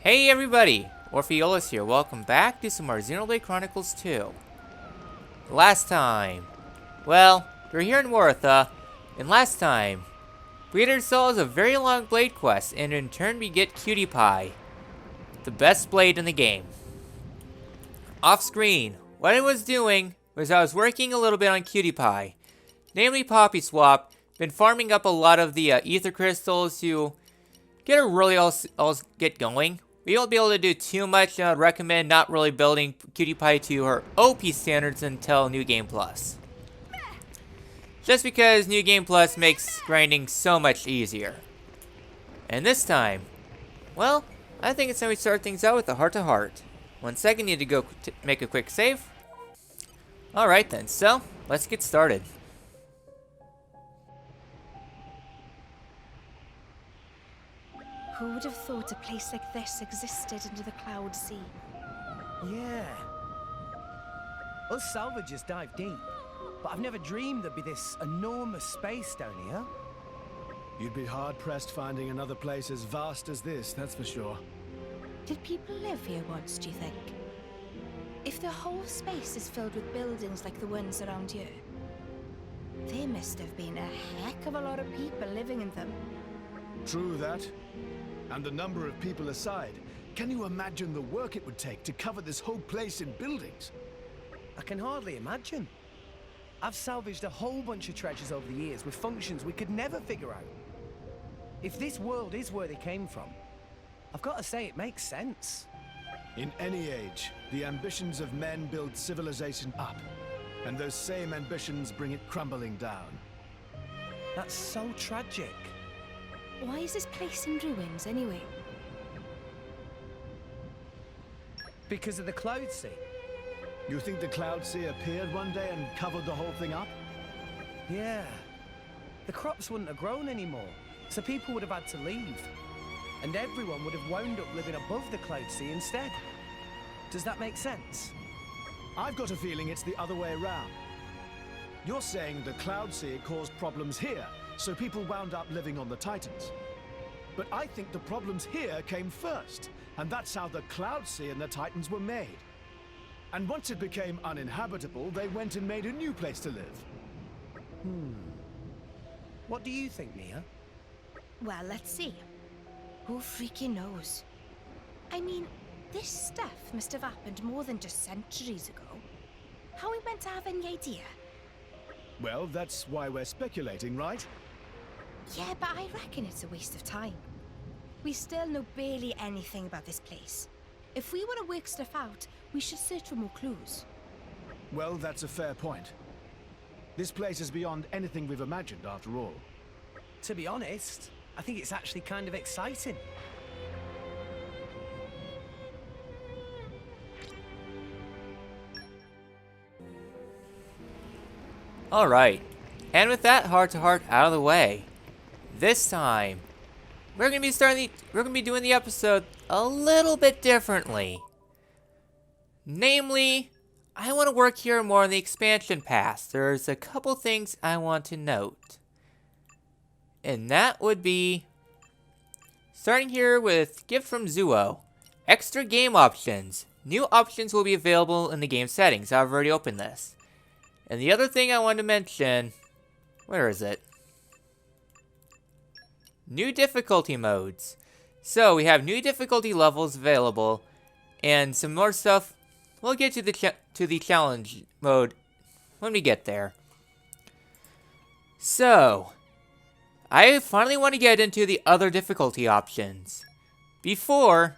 Hey everybody, Orpheolus here. Welcome back to some more Xenoblade Chronicles 2. Last time, we're here in Wartha, and last time, we had ourselves a very long blade quest, and in turn we get Cutie Pie, the best blade in the game. Off screen, what I was doing was I was working a little bit on Cutie Pie, namely Poppy Swap, been farming up a lot of the ether crystals to get her really all get going. We won't be able to do too much, and I'd recommend not really building Cutie Pie to her OP standards until New Game Plus. Just because New Game Plus makes grinding so much easier. And this time, well, I think it's time we start things out with the heart-to-heart. 1 second, need to go make a quick save. Alright then, so, let's get started. Who would have thought a place like this existed under the Cloud Sea? Yeah. Us salvagers dive deep, but I've never dreamed there'd be this enormous space down here. You'd be hard-pressed finding another place as vast as this, that's for sure. Did people live here once, do you think? If the whole space is filled with buildings like the ones around here, there must have been a heck of a lot of people living in them. True that. And the number of people aside, can you imagine the work it would take to cover this whole place in buildings? I can hardly imagine. I've salvaged a whole bunch of treasures over the years with functions we could never figure out. If this world is where they came from, I've got to say it makes sense. In any age, the ambitions of men build civilization up, and those same ambitions bring it crumbling down. That's so tragic. Why is this place in ruins, anyway? Because of the Cloud Sea. You think the Cloud Sea appeared one day and covered the whole thing up? Yeah. The crops wouldn't have grown anymore, so people would have had to leave. And everyone would have wound up living above the Cloud Sea instead. Does that make sense? I've got a feeling it's the other way around. You're saying the Cloud Sea caused problems here, so people wound up living on the Titans. But I think the problems here came first, and that's how the Cloud Sea and the Titans were made. And once it became uninhabitable, they went and made a new place to live. What do you think, Mia? Well, let's see. Who freaking knows? I mean, this stuff must have happened more than just centuries ago. How are we meant to have any idea? Well, that's why we're speculating, right? Yeah, but I reckon it's a waste of time. We still know barely anything about this place. If we want to work stuff out, we should search for more clues. Well, that's a fair point. This place is beyond anything we've imagined, after all. To be honest, I think it's actually kind of exciting. Alright, and with that heart-to-heart out of the way, this time, we're gonna be doing the episode a little bit differently. Namely, I want to work here more on the expansion pass. There's a couple things I want to note. And that would be, starting here with Gift from Zuo. Extra game options. New options will be available in the game settings. I've already opened this. And the other thing I wanted to mention, where is it? New difficulty modes. So we have new difficulty levels available, and some more stuff. We'll get to the challenge mode when we get there. So, I finally want to get into the other difficulty options. Before,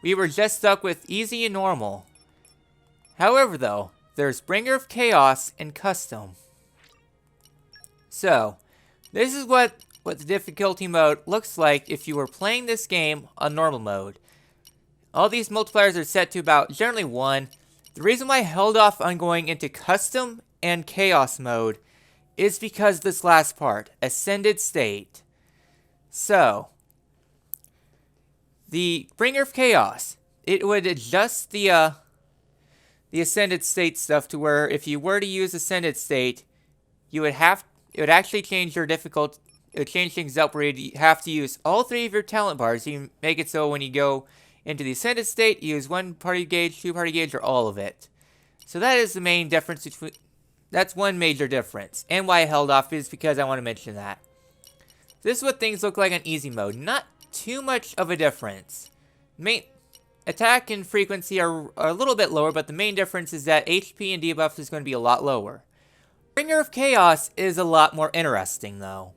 we were just stuck with easy and normal. However, though, there's Bringer of Chaos and Custom. So, this is what the difficulty mode looks like if you were playing this game on normal mode. All these multipliers are set to about generally 1. The reason why I held off on going into Custom and Chaos mode is because this last part, Ascended State. So, the Bringer of Chaos, it would adjust the Ascended State stuff to where if you were to use Ascended State, it would actually change your it'll change things up where you have to use all 3 of your talent bars. You make it so when you go into the ascended state, you use 1 party gauge, 2 party gauge, or all of it. So that is the main difference between... That's one major difference. And why I held off is because I want to mention that. This is what things look like on easy mode. Not too much of a difference. Main attack and frequency are a little bit lower, but the main difference is that HP and debuff is going to be a lot lower. Bringer of Chaos is a lot more interesting, though.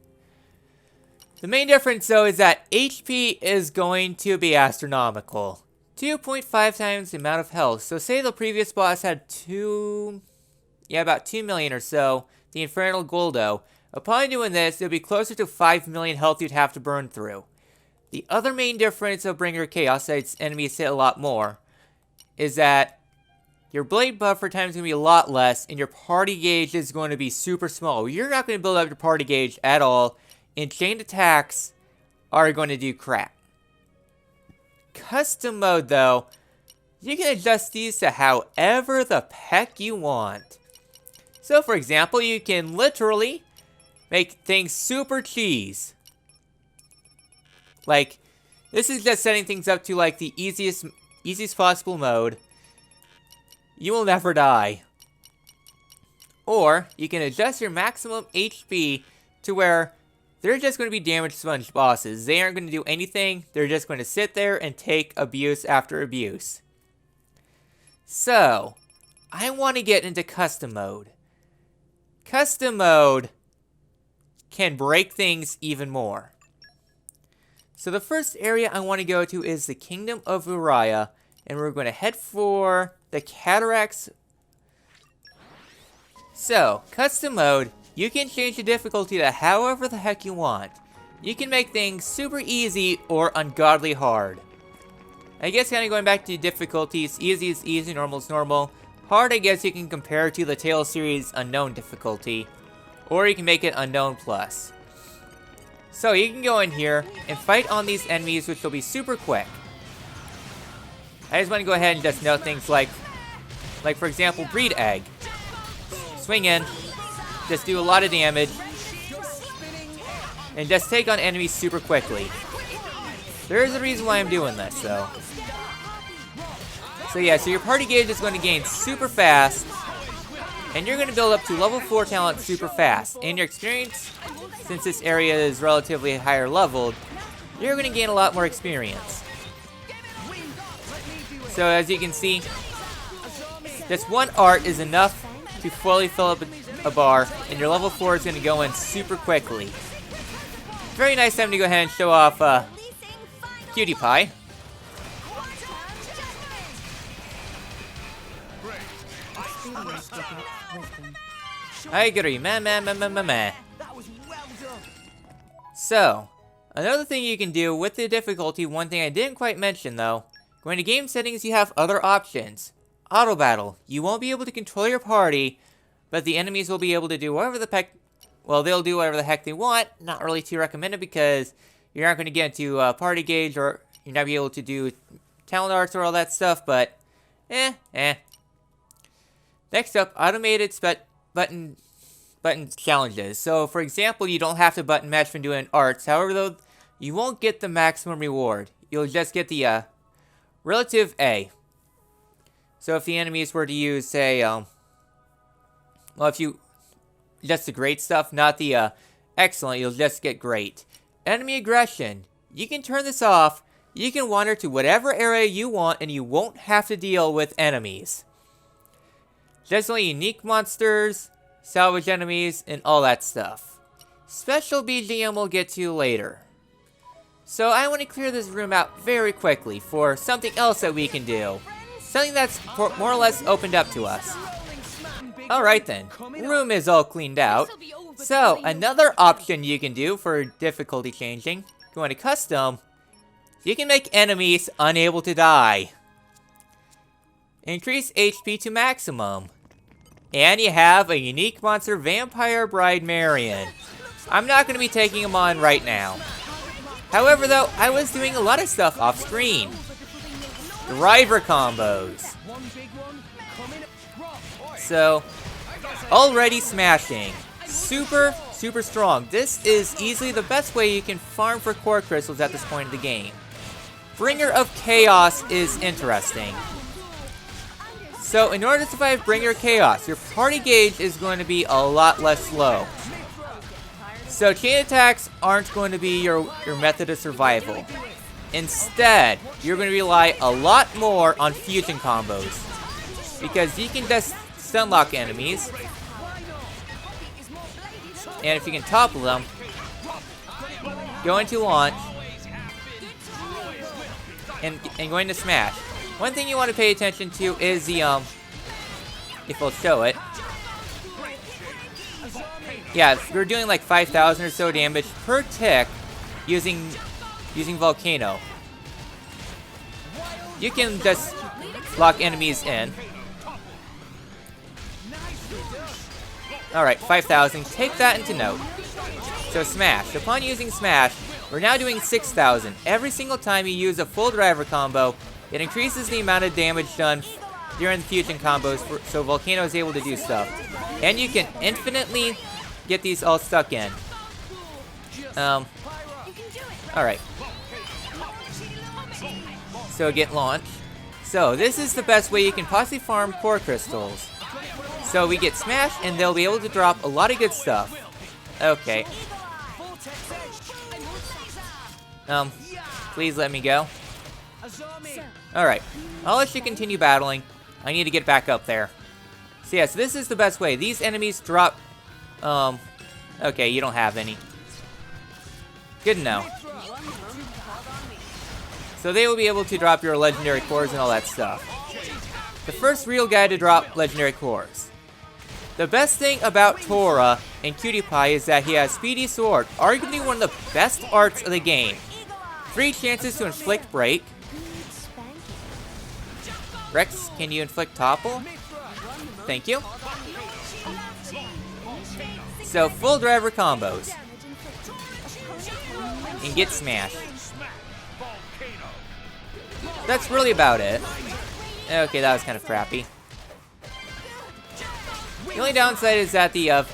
The main difference, though, is that HP is going to be astronomical. 2.5 times the amount of health. So say the previous boss had about 2 million or so, the Infernal Goldo. Upon doing this, it'll be closer to 5 million health you'd have to burn through. The other main difference of Bringer of Chaos, that its enemies hit a lot more, is that your blade buffer time is going to be a lot less, and your party gauge is going to be super small. You're not going to build up your party gauge at all, and chained attacks are going to do crap. Custom mode, though, you can adjust these to however the heck you want. So, for example, you can literally make things super cheese. Like, this is just setting things up to, like, the easiest possible mode. You will never die. Or, you can adjust your maximum HP to where they're just going to be damage sponge bosses. They aren't going to do anything. They're just going to sit there and take abuse after abuse. So, I want to get into custom mode. Custom mode can break things even more. So the first area I want to go to is the Kingdom of Uriah, and we're going to head for the Cataracts. So, custom mode, you can change the difficulty to however the heck you want. You can make things super easy or ungodly hard. I guess kind of going back to difficulties, easy is easy, normal is normal. Hard, I guess you can compare to the Tales series Unknown difficulty, or you can make it Unknown Plus. So you can go in here and fight on these enemies, which will be super quick. I just want to go ahead and just note things like for example, Breed Egg. Swing in, just do a lot of damage, and just take on enemies super quickly. There is a reason why I'm doing this, though. So yeah, so your party gauge is going to gain super fast, and you're going to build up to level 4 talent super fast. And your experience, since this area is relatively higher leveled, you're going to gain a lot more experience. So as you can see, just one art is enough to fully fill up a bar, and your level 4 is going to go in super quickly. Very nice time to go ahead and show off Cutie Pie. I agree, man. So, another thing you can do with the difficulty, one thing I didn't quite mention though, going to game settings you have other options. Auto battle, you won't be able to control your party, but the enemies will be able to do whatever the heck, well, they'll do whatever the heck they want. Not really too recommended because you're not going to get into party gauge, or you're not be able to do talent arts or all that stuff, but Next up, automated button challenges. So, for example, you don't have to button match when doing arts. However, though, you won't get the maximum reward. You'll just get the relative A. So, if the enemies were to use, say, well, if you just the great stuff, not the excellent, you'll just get great. Enemy aggression. You can turn this off. You can wander to whatever area you want, and you won't have to deal with enemies. Just only unique monsters, salvage enemies, and all that stuff. Special BGM we'll get to later. So I want to clear this room out very quickly for something else that we can do. Something that's more or less opened up to us. Alright then, room is all cleaned out. So another option you can do for difficulty changing, going to custom, you can make enemies unable to die. Increase HP to maximum. And you have a unique monster, Vampire Bride Marion. I'm not going to be taking him on right now. However, though, I was doing a lot of stuff off screen. Driver combos. So, already smashing. super, super strong. This is easily the best way you can farm for core crystals at this point in the game. Bringer of Chaos is interesting. So in order to survive Bringer of Chaos, your party gauge is going to be a lot less low. So chain attacks aren't going to be your method of survival. Instead, you're going to rely a lot more on fusion combos. Because you can just stun lock enemies. And if you can topple them, go into launch, and go into smash. One thing you want to pay attention to is the, if we'll show it. Yeah, we're doing like 5,000 or so damage per tick using Volcano. You can just lock enemies in. Alright, 5,000. Take that into note. So Smash. Upon using Smash, we're now doing 6,000. Every single time you use a full driver combo, it increases the amount of damage done during the fusion combos, so Volcano is able to do stuff. And you can infinitely get these all stuck in. Alright. So get launched. So this is the best way you can possibly farm core crystals. So we get Smash, and they'll be able to drop a lot of good stuff. Okay. Please let me go. Alright. I'll let you continue battling. I need to get back up there. So yes, this is the best way. These enemies drop... Okay, you don't have any. Good to know. So they will be able to drop your legendary cores and all that stuff. The first real guy to drop legendary cores. The best thing about Tora and Cutie Pie is that he has Speedy Sword, arguably one of the best arts of the game. 3 chances to inflict break. Rex, can you inflict topple? Thank you. So full driver combos. And get smashed. That's really about it. Okay, that was kind of crappy. The only downside is that Nia's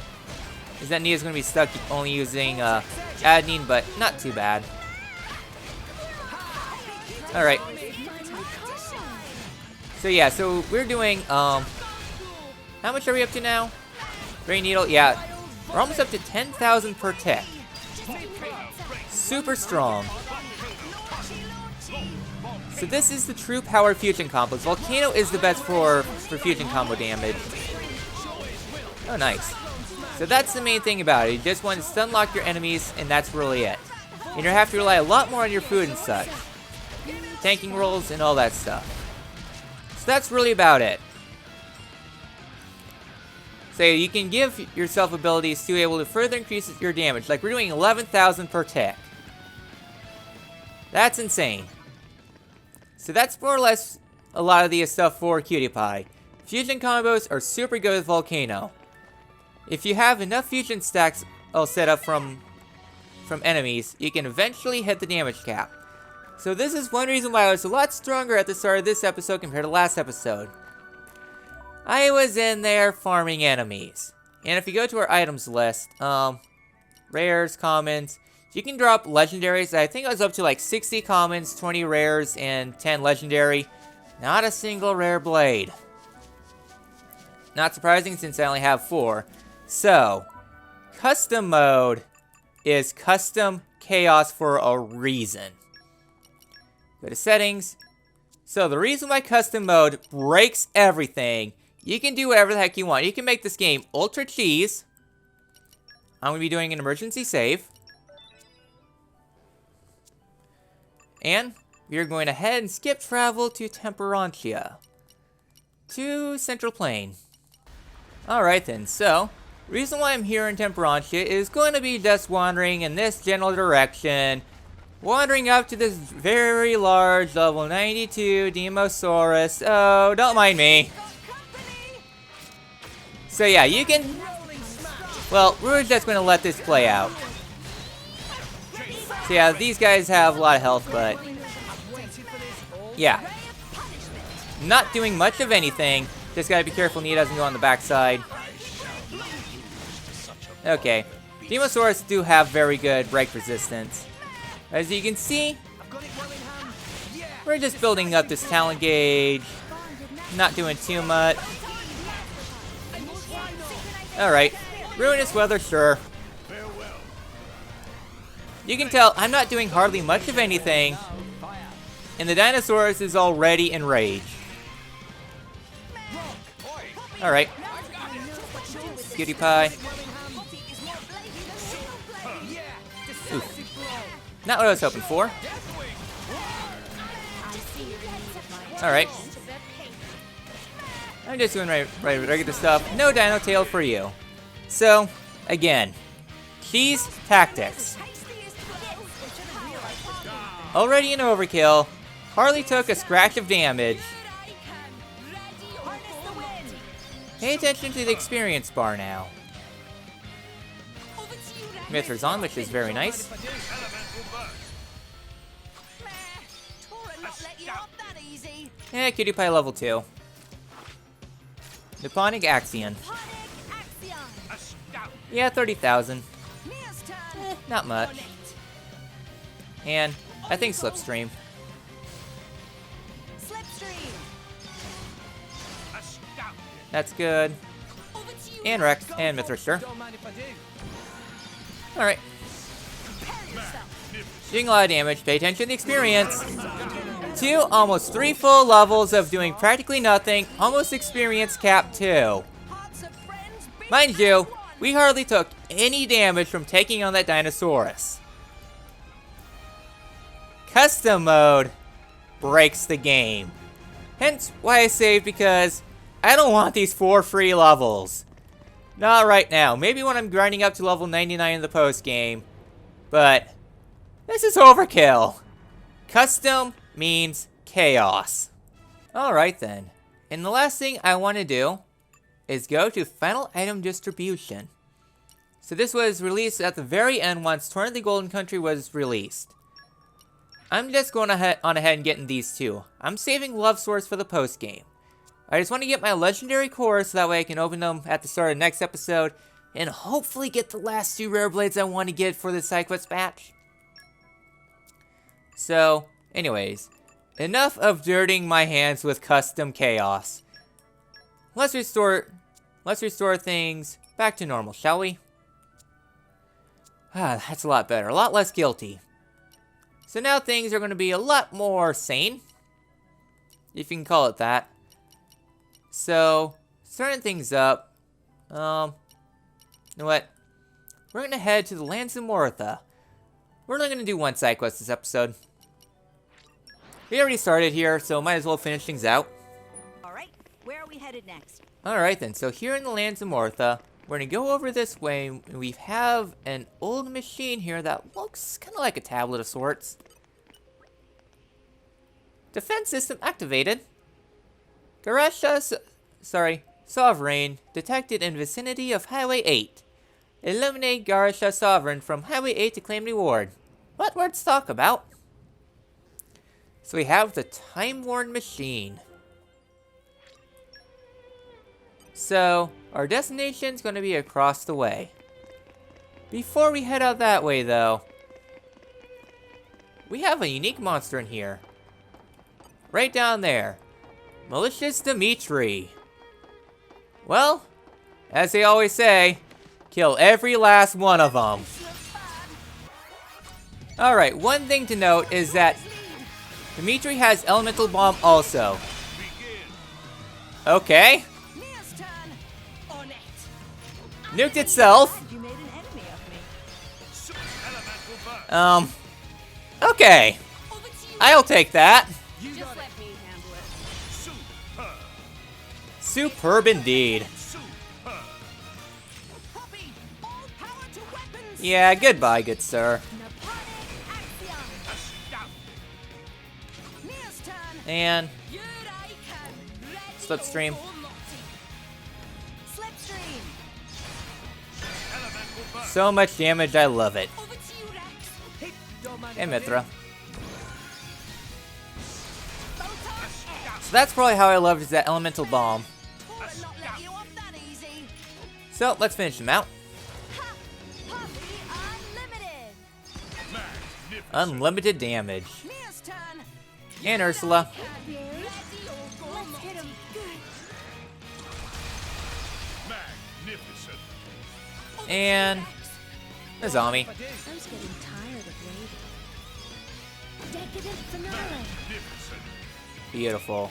going to be stuck only using Adenine, but not too bad. Alright. So yeah, so we're doing, how much are we up to now? Grey Needle, yeah. We're almost up to 10,000 per tick. Super strong. So this is the true power fusion combos. Volcano is the best for fusion combo damage. Oh, nice. So that's the main thing about it. You just want to stun lock your enemies, and that's really it. And you have to rely a lot more on your food and such. Tanking rolls and all that stuff. So that's really about it. So you can give yourself abilities to be able to further increase your damage. Like we're doing 11,000 per tick. That's insane. So that's more or less a lot of the stuff for Cutie Pie. Fusion combos are super good with Volcano. If you have enough fusion stacks all set up from enemies, you can eventually hit the damage cap. So this is one reason why I was a lot stronger at the start of this episode compared to last episode. I was in there farming enemies. And if you go to our items list, rares, commons, you can drop legendaries. I think I was up to like 60 commons, 20 rares, and 10 legendary. Not a single rare blade. Not surprising since I only have 4. So, custom mode is custom chaos for a reason. Go to settings. So the reason why custom mode breaks everything, you can do whatever the heck you want. You can make this game ultra cheese. I'm going to be doing an emergency save. And we're going to head and skip travel to Temperantia. To Central Plain. Alright then, so the reason why I'm here in Temperantia is going to be just wandering in this general direction. Wandering up to this very large level 92 Demosaurus. Oh, don't mind me. So yeah, you can... Well, we're just going to let this play out. So yeah, these guys have a lot of health, but... Yeah. Not doing much of anything. Just gotta be careful Nia doesn't go on the backside. Okay. Demosaurus do have very good break resistance. As you can see, we're just building up this talent gauge. Not doing too much. Alright. Ruinous weather, sure. You can tell I'm not doing hardly much of anything. And the Dinosaurus is already enraged. Alright. Cutie pie. Oof. Not what I was hoping for. Alright. I'm just doing regular stuff. No Dino Tail for you. So, again, cheese tactics. Already an overkill. Hardly took a scratch of damage. Pay attention to the experience bar now. Mithra's on, which is very nice. Yeah, Cutie Pie level 2. Nipponic Axion. Yeah, 30,000. Not much. And I think Slipstream. That's good. And Rex and Mithra, sure. Alright. Doing a lot of damage. Pay attention to the experience. 2, almost 3 full levels of doing practically nothing. Almost experience cap 2. Mind you, we hardly took any damage from taking on that Dinosaurus. Custom mode breaks the game. Hence why I saved, because I don't want these 4 free levels. Not right now. Maybe when I'm grinding up to level 99 in the post game. But this is overkill. Custom means chaos. Alright then. And the last thing I want to do is go to final item distribution. So this was released at the very end once Torn of the Golden Country was released. I'm just going on ahead and getting these 2. I'm saving Love Swords for the post game. I just want to get my legendary cores so that way I can open them at the start of the next episode and hopefully get the last 2 rare blades I want to get for the side quest batch. So, anyways, enough of dirtying my hands with custom chaos. Let's restore things back to normal, shall we? Ah, that's a lot better, a lot less guilty. So now things are going to be a lot more sane, if you can call it that. So, starting things up, you know what? We're going to head to the lands of Mortha. We're only going to do 1 side quest this episode. We already started here, so might as well finish things out. Alright, where are we headed next? Alright then, so here in the lands of Mortha, we're going to go over this way, and we have an old machine here that looks kind of like a tablet of sorts. Defense system activated. Sovereign detected in vicinity of Highway 8. Eliminate Garasha Sovereign from Highway 8 to claim reward. What words talk about? So we have the Time-Worn Machine. So, our destination's going to be across the way. Before we head out that way, though, we have a unique monster in here. Right down there. Malicious Dimitri. Well, as they always say, kill every last one of them. Alright, one thing to note is that Dimitri has Elemental Bomb also. Okay. Nuked itself. Okay. I'll take that. Superb indeed. Yeah, goodbye, good sir. And Slipstream. So much damage, I love it. And Mithra. So that's probably how I loved is that Elemental Bomb. So let's finish him out. Unlimited damage. Mia's turn. And Ursula. Let's hit him good. Magnificent. And Azami. I was getting tired of waiting. Decadent finale. Magnificent. Beautiful.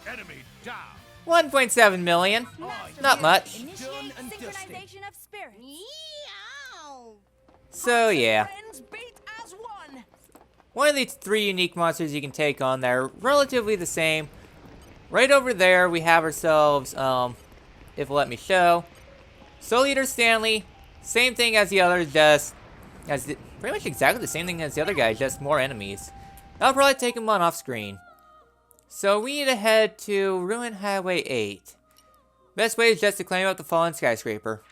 Enemy down. 1.7 million. Not much. Initiate and dusty. synchronization of spirits. Meow. So yeah. Friends beat as one. One of these 3 unique monsters you can take on. They're relatively the same. Right over there we have ourselves, if it'll let me show, Soul Eater Stanley. Same thing as the others, just pretty much exactly the same thing as the other guy, just more enemies. I'll probably take him on off screen. So we need to head to Ruin Highway 8. Best way is just to climb up the fallen skyscraper.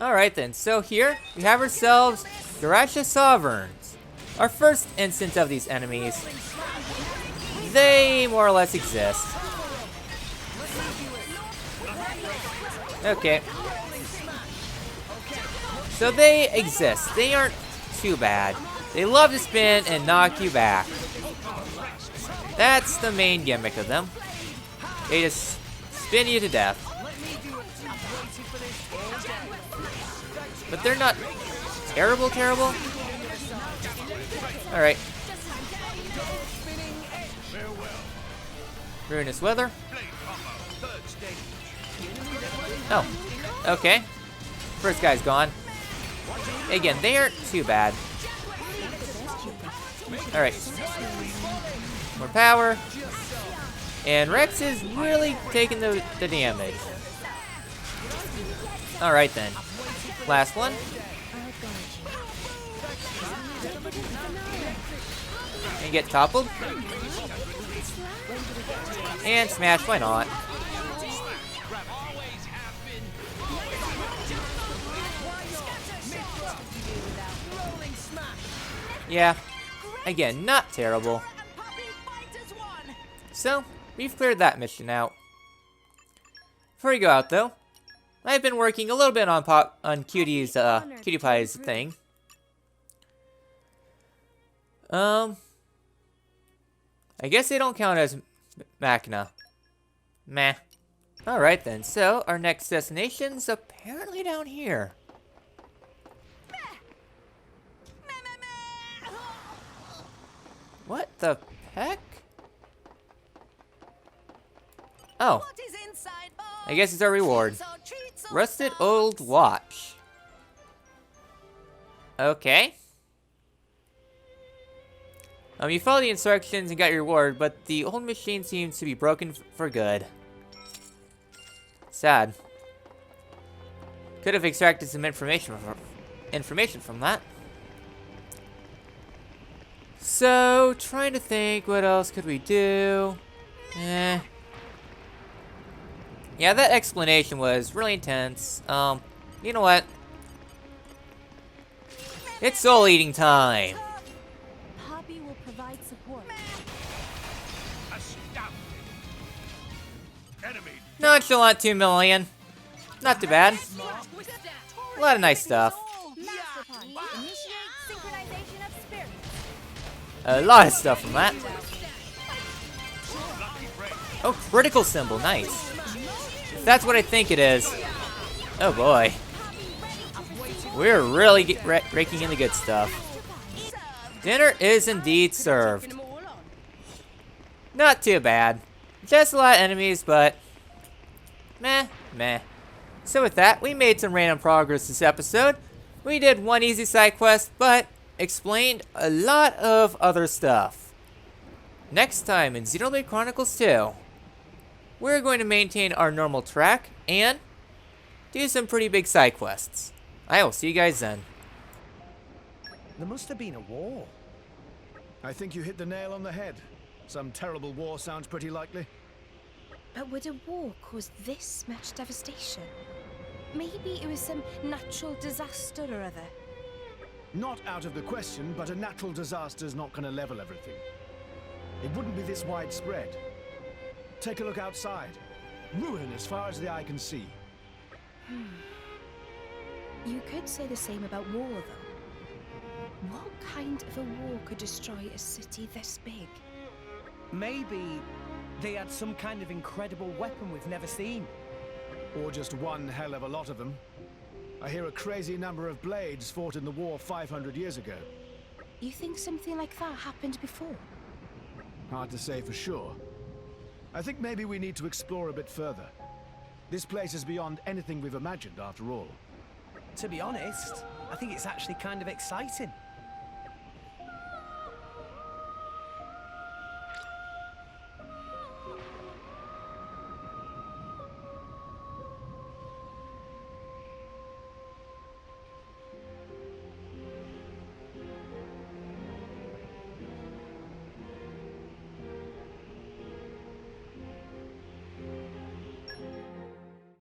Alright then, so here we have ourselves Garasha Sovereigns. Our first instance of these enemies. They more or less exist. Okay. So they exist. They aren't too bad. They love to spin and knock you back. That's the main gimmick of them. They just spin you to death. But they're not terrible. Alright. Ruinous Weather. Oh, okay. First guy's gone. Again, they aren't too bad. Alright. More power. And Rex is really taking the damage. Alright then. Last one. And get toppled. And smash, why not? Yeah. Again, not terrible. So, we've cleared that mission out. Before we go out though, I've been working a little bit on Cutie Pie's thing. I guess they don't count as Machina. Meh. Alright then, so our next destination's apparently down here. What the heck? Oh, What is inside, boys? I guess it's our reward. Treats or Rusted sauce? old watch. Okay. You followed the instructions and got your reward, but the old machine seems to be broken for good. Sad. Could have extracted some information from that. So, trying to think, what else could we do? Yeah, that explanation was really intense. You know what? It's soul eating time. Poppy will provide support. Astounding. Enemy Nonchalant 2 million. Not too bad. A lot of nice stuff. Master Punch. Initiate synchronization of spirits. A lot of stuff from that. Oh, critical symbol. Nice. If that's what I think it is. Oh boy. We're really raking in the good stuff. Dinner is indeed served. Not too bad. Just a lot of enemies, but meh. So with that, we made some random progress this episode. We did one easy side quest, but explained a lot of other stuff. Next time in Xenoblade Chronicles 2, we're going to maintain our normal track and do some pretty big side quests. I will see you guys then. There must have been a war. I think you hit the nail on the head. Some terrible war sounds pretty likely. But would a war cause this much devastation? Maybe it was some natural disaster or other. Not out of the question, but a natural disaster's not going to level everything. It wouldn't be this widespread. Take a look outside. Ruin as far as the eye can see. You could say the same about war, though. What kind of a war could destroy a city this big? Maybe they had some kind of incredible weapon we've never seen. Or just one hell of a lot of them. I hear a crazy number of blades fought in the war 500 years ago. You think something like that happened before? Hard to say for sure. I think maybe we need to explore a bit further. This place is beyond anything we've imagined, after all. To be honest, I think it's actually kind of exciting.